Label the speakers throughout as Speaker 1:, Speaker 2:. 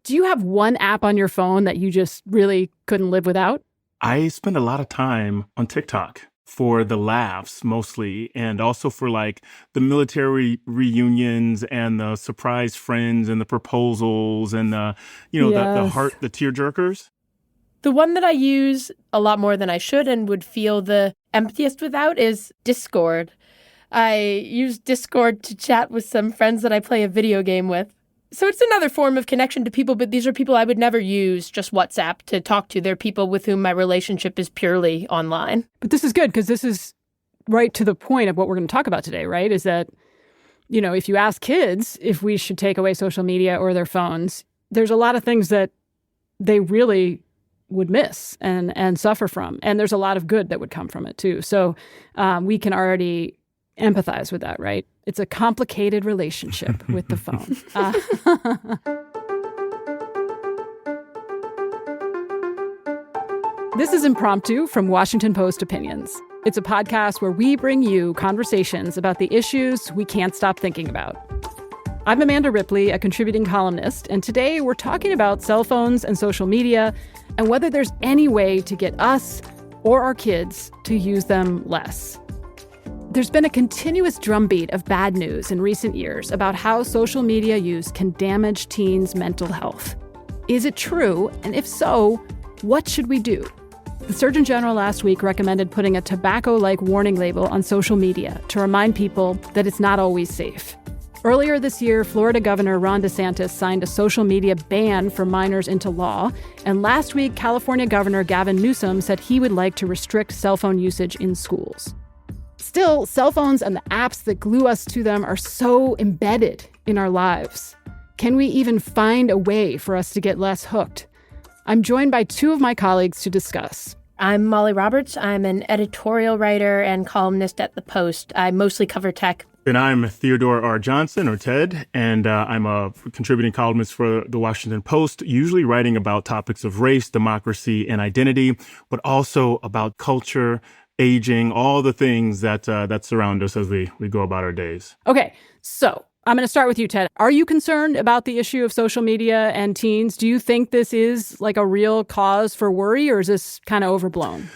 Speaker 1: Do you have one app on your phone that you just really couldn't live without?
Speaker 2: I spend a lot of time on TikTok for the laughs mostly, and also for like the military reunions and the surprise friends and the proposals and
Speaker 1: Yes.
Speaker 2: the tear jerkers.
Speaker 3: The one that I use a lot more than I should and would feel the emptiest without is Discord. I use Discord to chat with some friends that I play a video game with. So it's another form of connection to people, but these are people I would never use just WhatsApp to talk to. They're people with whom my relationship is purely online.
Speaker 1: But this is good because this is right to the point of what we're going to talk about today, right? Is that, if you ask kids if we should take away social media or their phones, there's a lot of things that they really would miss and suffer from. And there's a lot of good that would come from it, too. So we can already empathize with that, right? It's a complicated relationship with the phone. This is Impromptu from Washington Post Opinions. It's a podcast where we bring you conversations about the issues we can't stop thinking about. I'm Amanda Ripley, a contributing columnist, and today we're talking about cell phones and social media and whether there's any way to get us or our kids to use them less. There's been a continuous drumbeat of bad news in recent years about how social media use can damage teens' mental health. Is it true? And if so, what should we do? The Surgeon General last week recommended putting a tobacco-like warning label on social media to remind people that it's not always safe. Earlier this year, Florida Governor Ron DeSantis signed a social media ban for minors into law. And last week, California Governor Gavin Newsom said he would like to restrict cell phone usage in schools. Still, cell phones and the apps that glue us to them are so embedded in our lives. Can we even find a way for us to get less hooked? I'm joined by two of my colleagues to discuss.
Speaker 3: I'm Molly Roberts. I'm an editorial writer and columnist at The Post. I mostly cover tech.
Speaker 2: And I'm Theodore R. Johnson, or Ted, and I'm a contributing columnist for The Washington Post, usually writing about topics of race, democracy, and identity, but also about culture, aging, all the things that surround us as we go about our days.
Speaker 1: Okay, so I'm going to start with you, Ted. Are you concerned about the issue of social media and teens? Do you think this is like a real cause for worry, or is this kind of overblown?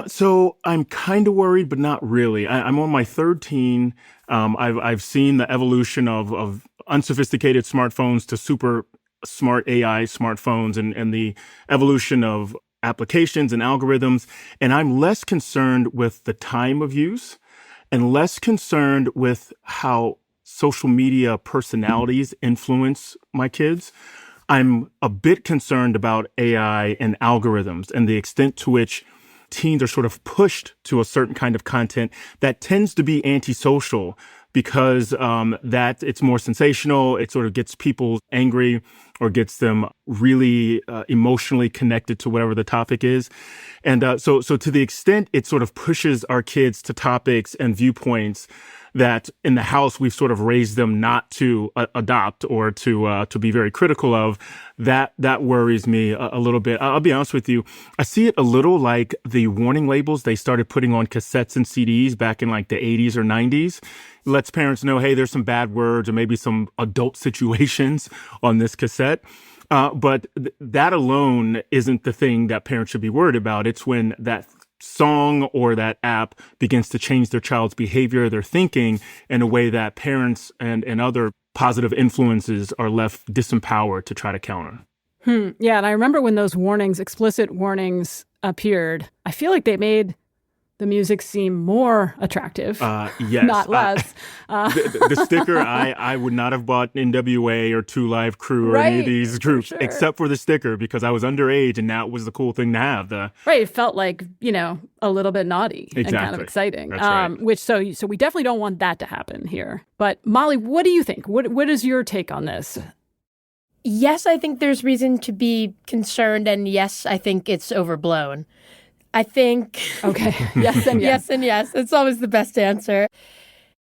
Speaker 2: So I'm kind of worried, but not really. I'm on my third teen. I've seen the evolution of unsophisticated smartphones to super smart AI smartphones and the evolution of applications and algorithms. And I'm less concerned with the time of use and less concerned with how social media personalities influence my kids. I'm a bit concerned about AI and algorithms and the extent to which teens are sort of pushed to a certain kind of content that tends to be antisocial because that it's more sensational. It sort of gets people angry or gets them really emotionally connected to whatever the topic is. And so to the extent it sort of pushes our kids to topics and viewpoints that in the house we've sort of raised them not to adopt or to be very critical of, that worries me a little bit. I'll be honest with you. I see it a little like the warning labels they started putting on cassettes and CDs back in like the 80s or 90s. It lets parents know, hey, there's some bad words or maybe some adult situations on this cassette. But that alone isn't the thing that parents should be worried about. It's when that song or that app begins to change their child's behavior, their thinking, in a way that parents and other positive influences are left disempowered to try to counter.
Speaker 1: Yeah, and I remember when those warnings, explicit warnings, appeared, I feel like they made the music seem more attractive,
Speaker 2: yes,
Speaker 1: not less.
Speaker 2: The sticker, I would not have bought NWA or Two Live Crew or any of these groups,
Speaker 1: sure.
Speaker 2: except for the sticker, because I was underage and that was the cool thing to have.
Speaker 1: Right, it felt like, a little bit naughty and kind of exciting.
Speaker 2: That's right.
Speaker 1: So we definitely don't want that to happen here. But Molly, what do you think? What is your take on this?
Speaker 3: Yes, I think there's reason to be concerned, and yes, I think it's overblown. I think...
Speaker 1: Okay. Yes and yes.
Speaker 3: Yes and yes. It's always the best answer.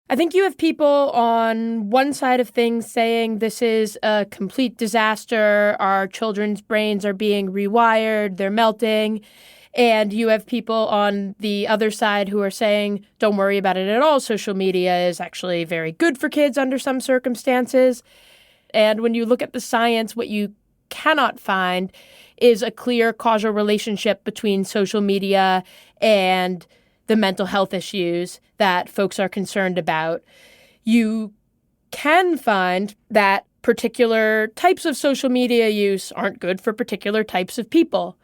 Speaker 3: I think you have people on one side of things saying this is a complete disaster. Our children's brains are being rewired. They're melting. And you have people on the other side who are saying, don't worry about it at all. Social media is actually very good for kids under some circumstances. And when you look at the science, what you cannot find is a clear causal relationship between social media and the mental health issues that folks are concerned about. You can find that particular types of social media use aren't good for particular types of people.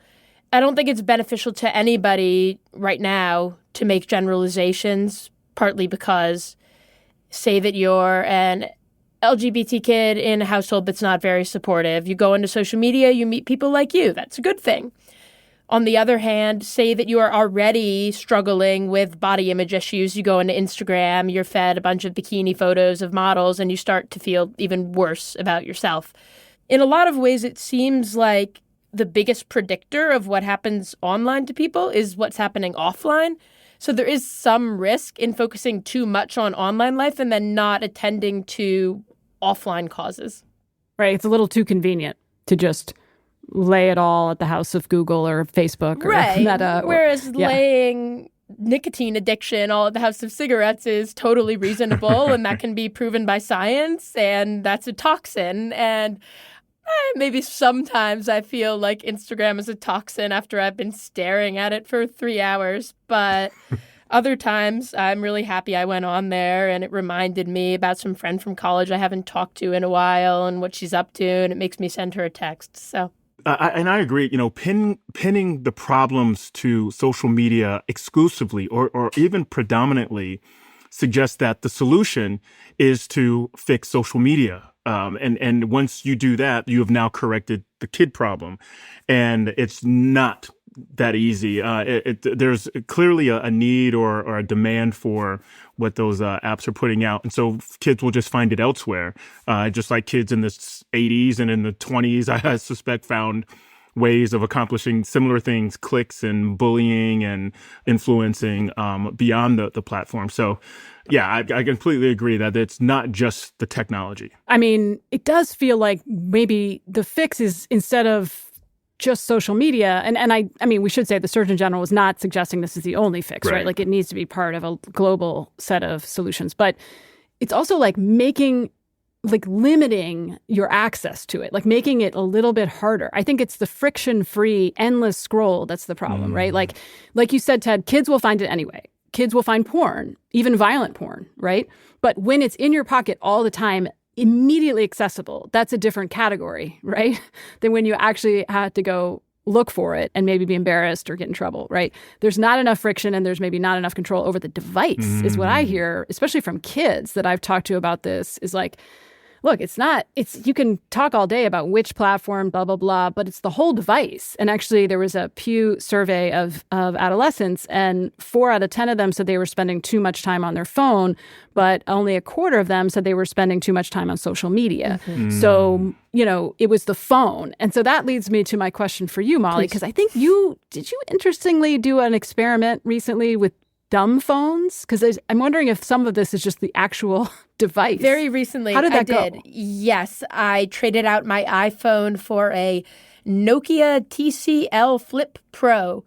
Speaker 3: I don't think it's beneficial to anybody right now to make generalizations, partly because say that you're an LGBT kid in a household that's not very supportive. You go into social media, you meet people like you. That's a good thing. On the other hand, say that you are already struggling with body image issues. You go into Instagram, you're fed a bunch of bikini photos of models, and you start to feel even worse about yourself. In a lot of ways, it seems like the biggest predictor of what happens online to people is what's happening offline. So there is some risk in focusing too much on online life and then not attending to offline causes.
Speaker 1: Right. It's a little too convenient to just lay it all at the house of Google or Facebook or Meta.
Speaker 3: Whereas laying nicotine addiction all at the house of cigarettes is totally reasonable, and that can be proven by science, and that's a toxin. And maybe sometimes I feel like Instagram is a toxin after I've been staring at it for 3 hours. But other times I'm really happy I went on there, and it reminded me about some friend from college I haven't talked to in a while and what she's up to, and it makes me send her a text. So.
Speaker 2: I agree. Pinning the problems to social media exclusively or even predominantly suggests that the solution is to fix social media. And once you do that, you have now corrected the kid problem. And it's not that easy. There's clearly a need or a demand for what those apps are putting out. And so kids will just find it elsewhere. Just like kids in the 80s and in the 20s, I suspect, found ways of accomplishing similar things, clicks and bullying and influencing beyond the platform. So yeah, I completely agree that it's not just the technology.
Speaker 1: I mean, it does feel like maybe the fix is instead of just social media. And I mean, we should say the Surgeon General was not suggesting this is the only fix, right? Like it needs to be part of a global set of solutions. But it's also like limiting your access to it, like making it a little bit harder. I think it's the friction-free, endless scroll that's the problem, right? Like you said, Ted, kids will find it anyway. Kids will find porn, even violent porn, right? But when it's in your pocket all the time, immediately accessible, that's a different category, right? Than when you actually had to go look for it and maybe be embarrassed or get in trouble, right? There's not enough friction and there's maybe not enough control over the device is what I hear, especially from kids that I've talked to about this, is like, look, you can talk all day about which platform, blah, blah, blah, but it's the whole device. And actually, there was a Pew survey of adolescents, and 4 out of 10 of them said they were spending too much time on their phone, but only a quarter of them said they were spending too much time on social media. So, it was the phone. And so that leads me to my question for you, Molly, because I think did you interestingly do an experiment recently with dumb phones? Because I'm wondering if some of this is just the actual device.
Speaker 3: Very recently,
Speaker 1: how did that go?
Speaker 3: Yes, I traded out my iPhone for a Nokia TCL Flip Pro,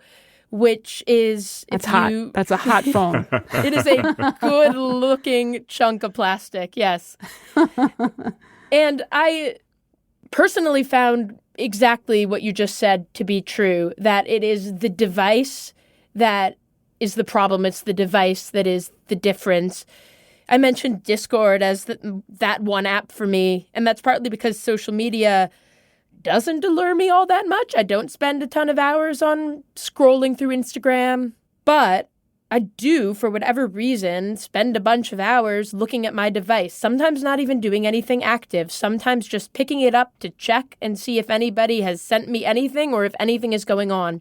Speaker 3: which is...
Speaker 1: That's hot. That's a hot phone.
Speaker 3: It is a good-looking chunk of plastic, yes. And I personally found exactly what you just said to be true, that it is the device that is the problem. It's the device that is the difference. I mentioned Discord as that one app for me, and that's partly because social media doesn't allure me all that much. I don't spend a ton of hours on scrolling through Instagram, but I do, for whatever reason, spend a bunch of hours looking at my device, sometimes not even doing anything active, sometimes just picking it up to check and see if anybody has sent me anything or if anything is going on.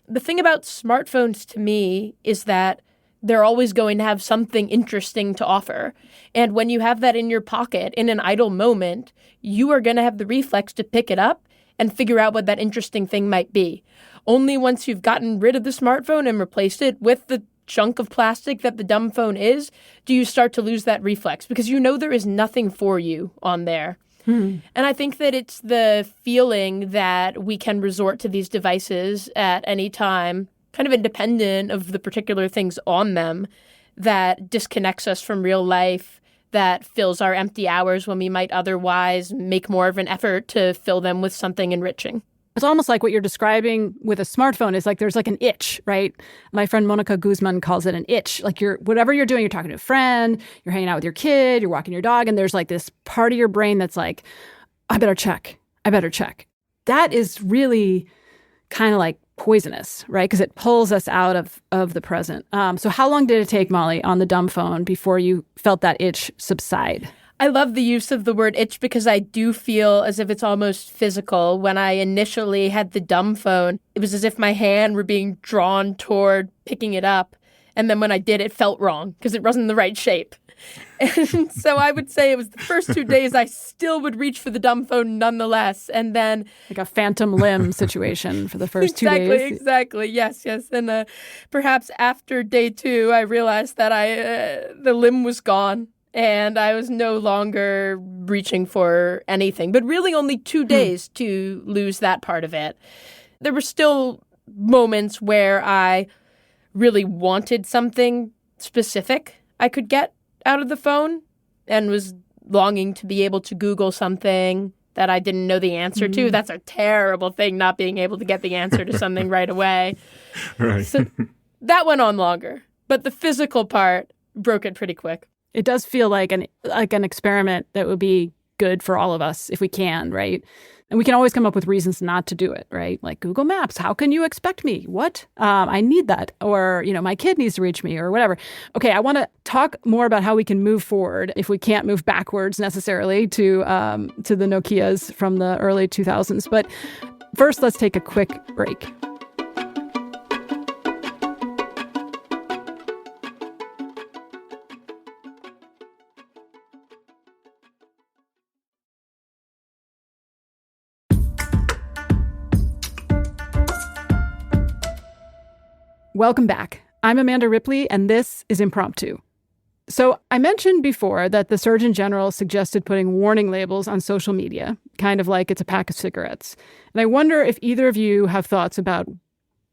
Speaker 3: The thing about smartphones to me is that they're always going to have something interesting to offer. And when you have that in your pocket in an idle moment, you are going to have the reflex to pick it up and figure out what that interesting thing might be. Only once you've gotten rid of the smartphone and replaced it with the chunk of plastic that the dumb phone is, do you start to lose that reflex, because you know there is nothing for you on there. And I think that it's the feeling that we can resort to these devices at any time, kind of independent of the particular things on them, that disconnects us from real life, that fills our empty hours when we might otherwise make more of an effort to fill them with something enriching.
Speaker 1: It's almost like what you're describing with a smartphone is like there's like an itch, right? My friend Monica Guzman calls it an itch. Like whatever you're doing, you're talking to a friend, you're hanging out with your kid, you're walking your dog, and there's like this part of your brain that's like, I better check. That is really kind of like poisonous, right? Because it pulls us out of the present. So how long did it take, Molly, on the dumb phone before you felt that itch subside?
Speaker 3: I love the use of the word itch because I do feel as if it's almost physical. When I initially had the dumb phone, it was as if my hand were being drawn toward picking it up. And then when I did, it felt wrong because it wasn't the right shape. And so I would say it was the first 2 days I still would reach for the dumb phone nonetheless. And then
Speaker 1: like a phantom limb situation for the first 2 days.
Speaker 3: Exactly. Yes. And perhaps after day 2, I realized that the limb was gone. And I was no longer reaching for anything, but really only 2 days to lose that part of it. There were still moments where I really wanted something specific I could get out of the phone and was longing to be able to Google something that I didn't know the answer to. That's a terrible thing, not being able to get the answer to something right away.
Speaker 2: Right.
Speaker 3: So that went on longer, but the physical part broke it pretty quick.
Speaker 1: It does feel like an experiment that would be good for all of us if we can, right? And we can always come up with reasons not to do it, right? Like Google Maps, how can you expect me? What? I need that. Or, my kid needs to reach me or whatever. Okay, I want to talk more about how we can move forward if we can't move backwards necessarily to the Nokias from the early 2000s. But first, let's take a quick break. Welcome back. I'm Amanda Ripley, and this is Impromptu. So I mentioned before that the Surgeon General suggested putting warning labels on social media, kind of like it's a pack of cigarettes. And I wonder if either of you have thoughts about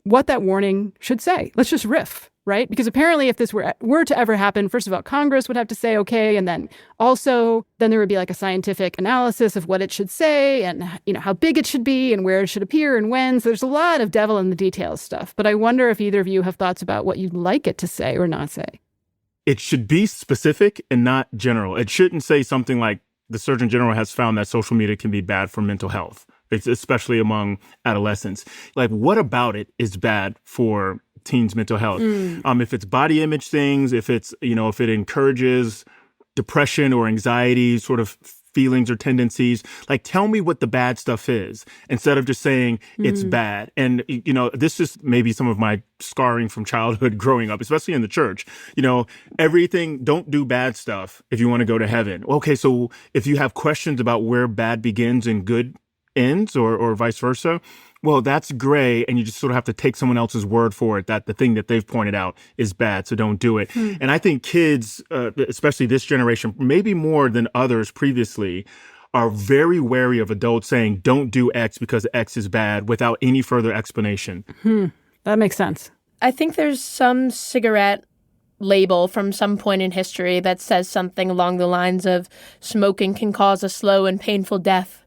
Speaker 1: what that warning should say. Let's just riff, right? Because apparently if this were to ever happen, first of all, Congress would have to say, okay, and then there would be like a scientific analysis of what it should say and, how big it should be and where it should appear and when. So there's a lot of devil in the details stuff. But I wonder if either of you have thoughts about what you'd like it to say or not say.
Speaker 2: It should be specific and not general. It shouldn't say something like the Surgeon General has found that social media can be bad for mental health. It's especially among adolescents. Like, what about it is bad for teens' mental health? If it's body image things, if it's, if it encourages depression or anxiety sort of feelings or tendencies, like tell me what the bad stuff is instead of just saying it's bad. And, this is maybe some of my scarring from childhood growing up, especially in the church. Everything, don't do bad stuff if you want to go to heaven. Okay, so if you have questions about where bad begins and good ends or vice versa, well, that's gray, and you just sort of have to take someone else's word for it that the thing that they've pointed out is bad, so don't do it. And I think kids, especially this generation, maybe more than others previously, are very wary of adults saying, don't do X because X is bad without any further explanation.
Speaker 1: That makes sense.
Speaker 3: I think there's some cigarette label from some point in history that says something along the lines of smoking can cause a slow and painful death.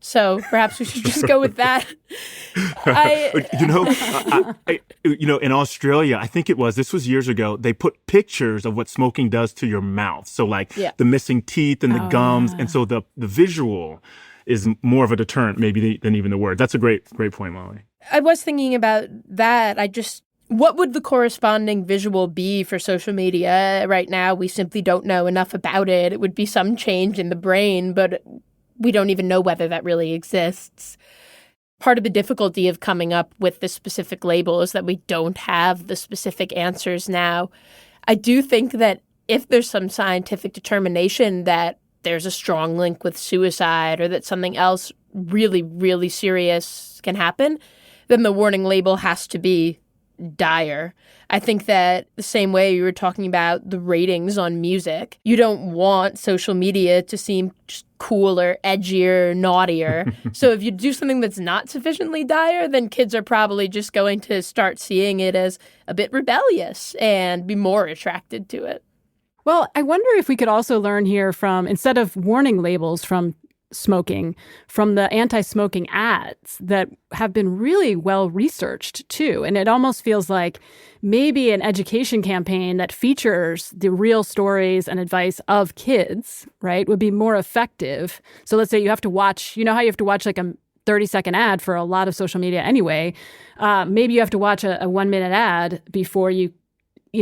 Speaker 3: So perhaps we should just go with that.
Speaker 2: In Australia, I think this was years ago, they put pictures of what smoking does to your mouth. So the missing teeth and the gums. Yeah. And so the visual is more of a deterrent maybe than even the word. That's a great point, Molly.
Speaker 3: I was thinking about that. What would the corresponding visual be for social media right now? We simply don't know enough about it. It would be some change in the brain, but we don't even know whether that really exists. Part of the difficulty of coming up with the specific label is that we don't have the specific answers now. I do think that if there's some scientific determination that there's a strong link with suicide or that something else really, really serious can happen, then the warning label has to be dire. I think that the same way you were talking about the ratings on music, you don't want social media to seem just cooler, edgier, naughtier. So if you do something that's not sufficiently dire, then kids are probably just going to start seeing it as a bit rebellious and be more attracted to it.
Speaker 1: Well, I wonder if we could also learn here from, instead of warning labels from smoking, from the anti-smoking ads that have been really well researched too. And it almost feels like maybe an education campaign that features the real stories and advice of kids, right, would be more effective. So let's say you have to watch, you know how you have to watch like a 30-second ad for a lot of social media anyway. Maybe you have to watch a 1-minute ad before you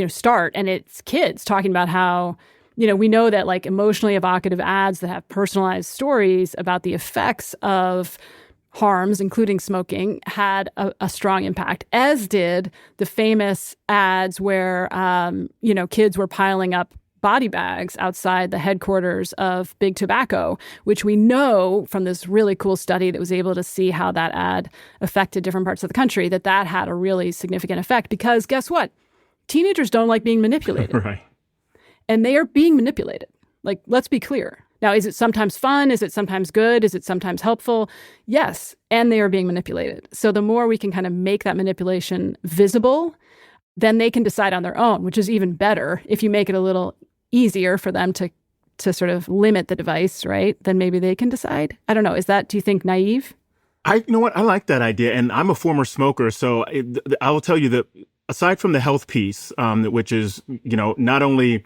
Speaker 1: start, and it's kids talking about how, we know that like emotionally evocative ads that have personalized stories about the effects of harms, including smoking, had a strong impact, as did the famous ads where, kids were piling up body bags outside the headquarters of Big Tobacco, which we know from this really cool study that was able to see how that ad affected different parts of the country, that had a really significant effect. Because guess what? Teenagers don't like being manipulated.
Speaker 2: Right.
Speaker 1: And they are being manipulated. Like, let's be clear. Now, is it sometimes fun? Is it sometimes good? Is it sometimes helpful? Yes. And they are being manipulated. So the more we can kind of make that manipulation visible, then they can decide on their own, which is even better. If you make it a little easier for them to sort of limit the device, right? Then maybe they can decide. I don't know. Do you think naive?
Speaker 2: You know what? I like that idea. And I'm a former smoker. So I will tell you that aside from the health piece, which is, not only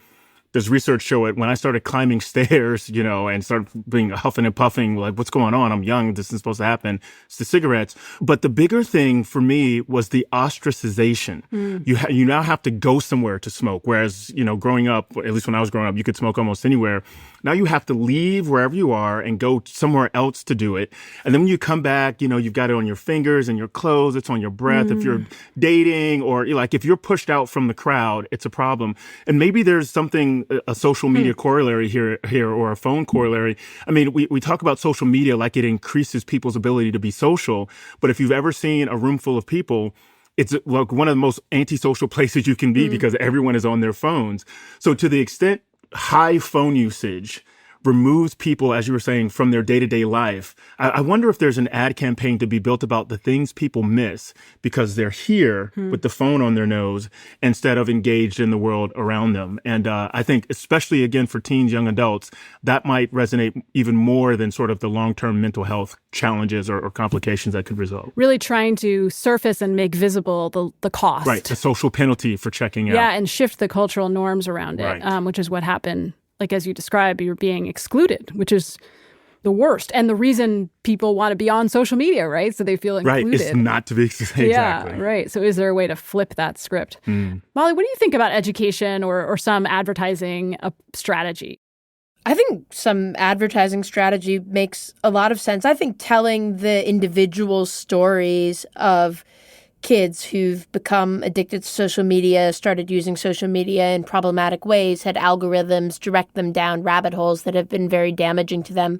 Speaker 2: does research show it, when I started climbing stairs, and started being huffing and puffing, like, what's going on? I'm young. This isn't supposed to happen. It's the cigarettes. But the bigger thing for me was the ostracization. You now have to go somewhere to smoke. Whereas, growing up, at least when I was growing up, you could smoke almost anywhere. Now you have to leave wherever you are and go somewhere else to do it. And then when you come back, you've got it on your fingers and your clothes. It's on your breath. If you're dating or like if you're pushed out from the crowd, it's a problem. And maybe there's something, a social media corollary here or a phone corollary. I mean, we talk about social media like it increases people's ability to be social. But if you've ever seen a room full of people, it's like one of the most antisocial places you can be because everyone is on their phones. So to the extent high phone usage removes people, as you were saying, from their day-to-day life, I wonder if there's an ad campaign to be built about the things people miss because they're here with the phone on their nose instead of engaged in the world around them. And I think, especially, again, for teens, young adults, that might resonate even more than sort of the long-term mental health challenges or complications that could result.
Speaker 1: Really trying to surface and make visible the cost.
Speaker 2: Right, the social penalty for checking out.
Speaker 1: Yeah, and shift the cultural norms around it, which is what happened. Like, as you described, you're being excluded, which is the worst. And the reason people want to be on social media, right? So they feel included.
Speaker 2: Right, it's not to be exactly.
Speaker 1: Yeah, right. So is there a way to flip that script? Molly, what do you think about education or some advertising strategy?
Speaker 3: I think some advertising strategy makes a lot of sense. I think telling the individual stories of kids who've become addicted to social media, started using social media in problematic ways, had algorithms direct them down rabbit holes that have been very damaging to them,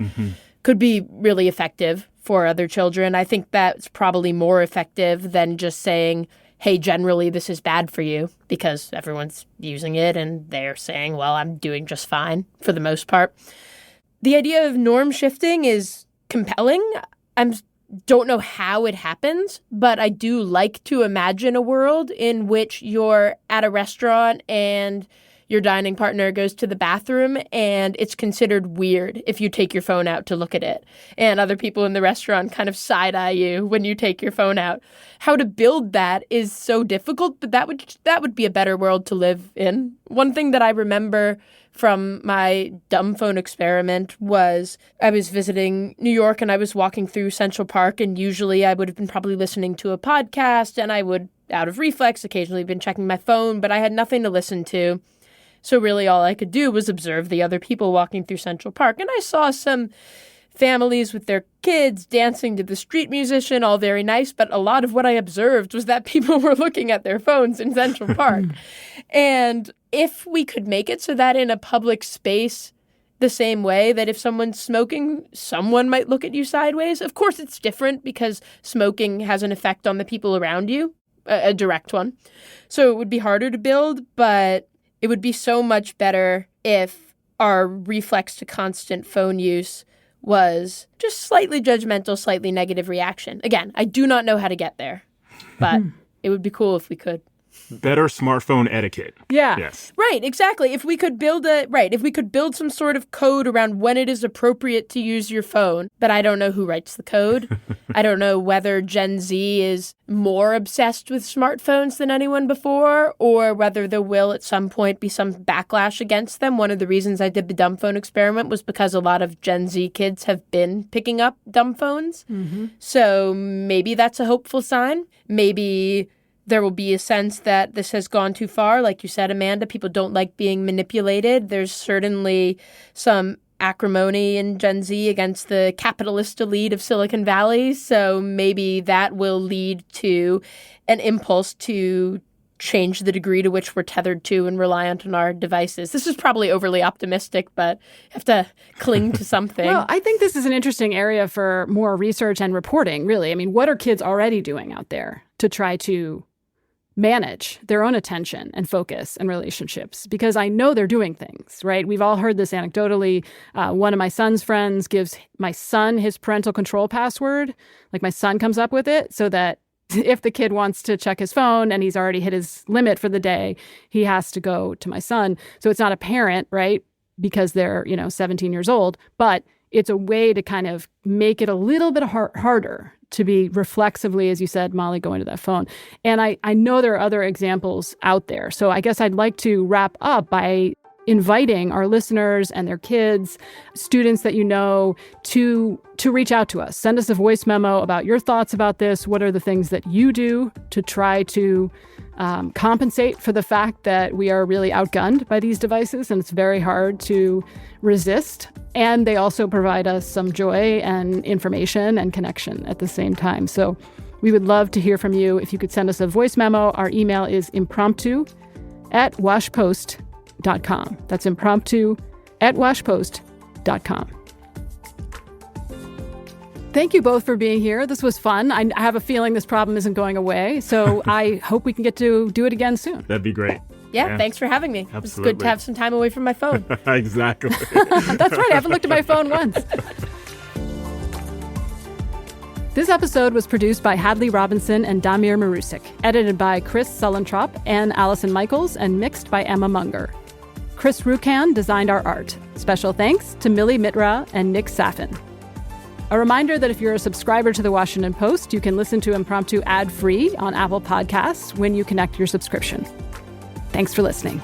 Speaker 3: could be really effective for other children. I think that's probably more effective than just saying, hey, generally this is bad for you, because everyone's using it and they're saying, well, I'm doing just fine for the most part. The idea of norm shifting is compelling. Don't know how it happens, but I do like to imagine a world in which you're at a restaurant and your dining partner goes to the bathroom and it's considered weird if you take your phone out to look at it. And other people in the restaurant kind of side-eye you when you take your phone out. How to build that is so difficult, but that would be a better world to live in. One thing that I remember from my dumb phone experiment was I was visiting New York and I was walking through Central Park, and usually I would have been probably listening to a podcast and I would, out of reflex, occasionally been checking my phone, but I had nothing to listen to. So really all I could do was observe the other people walking through Central Park. And I saw some families with their kids dancing to the street musician, all very nice. But a lot of what I observed was that people were looking at their phones in Central Park. And if we could make it so that in a public space, the same way that if someone's smoking, someone might look at you sideways. Of course, it's different because smoking has an effect on the people around you, a direct one. So it would be harder to build, but it would be so much better if our reflex to constant phone use was just slightly judgmental, slightly negative reaction. Again, I do not know how to get there, but it would be cool if we could.
Speaker 2: better smartphone etiquette.
Speaker 1: Yeah.
Speaker 2: Yes.
Speaker 3: Right, exactly. If we could build some sort of code around when it is appropriate to use your phone, but I don't know who writes the code. I don't know whether Gen Z is more obsessed with smartphones than anyone before, or whether there will at some point be some backlash against them. One of the reasons I did the dumb phone experiment was because a lot of Gen Z kids have been picking up dumb phones. Mm-hmm. So maybe that's a hopeful sign. Maybe there will be a sense that this has gone too far. Like you said, Amanda, people don't like being manipulated. There's certainly some acrimony in Gen Z against the capitalist elite of Silicon Valley. So maybe that will lead to an impulse to change the degree to which we're tethered to and reliant on our devices. This is probably overly optimistic, but you have to cling to something.
Speaker 1: Well, I think this is an interesting area for more research and reporting, really. I mean, what are kids already doing out there to try to manage their own attention and focus and relationships? Because I know they're doing things, right? We've all heard this anecdotally. One of my son's friends gives my son his parental control password. Like my son comes up with it so that if the kid wants to check his phone and he's already hit his limit for the day, he has to go to my son. So it's not apparent, right? Because they're, 17 years old, but it's a way to kind of make it a little bit harder to be reflexively, as you said, Molly, going to that phone. And I know there are other examples out there. So I guess I'd like to wrap up by inviting our listeners and their kids, students that you know, to reach out to us. Send us a voice memo about your thoughts about this. What are the things that you do to try to compensate for the fact that we are really outgunned by these devices and it's very hard to resist. And they also provide us some joy and information and connection at the same time. So we would love to hear from you. If you could send us a voice memo, our email is impromptu@washpost.com. That's impromptu@washpost.com. Thank you both for being here. This was fun. I have a feeling this problem isn't going away, so I hope we can get to do it again soon.
Speaker 2: That'd be great.
Speaker 3: Yeah, thanks for having me.
Speaker 2: Absolutely.
Speaker 3: It's good to have some time away from my phone.
Speaker 2: Exactly.
Speaker 1: That's right. I haven't looked at my phone once. This episode was produced by Hadley Robinson and Damir Marusik, edited by Chris Sullentrop and Allison Michaels, and mixed by Emma Munger. Chris Rukan designed our art. Special thanks to Millie Mitra and Nick Saffin. A reminder that if you're a subscriber to The Washington Post, you can listen to Impromptu ad-free on Apple Podcasts when you connect your subscription. Thanks for listening.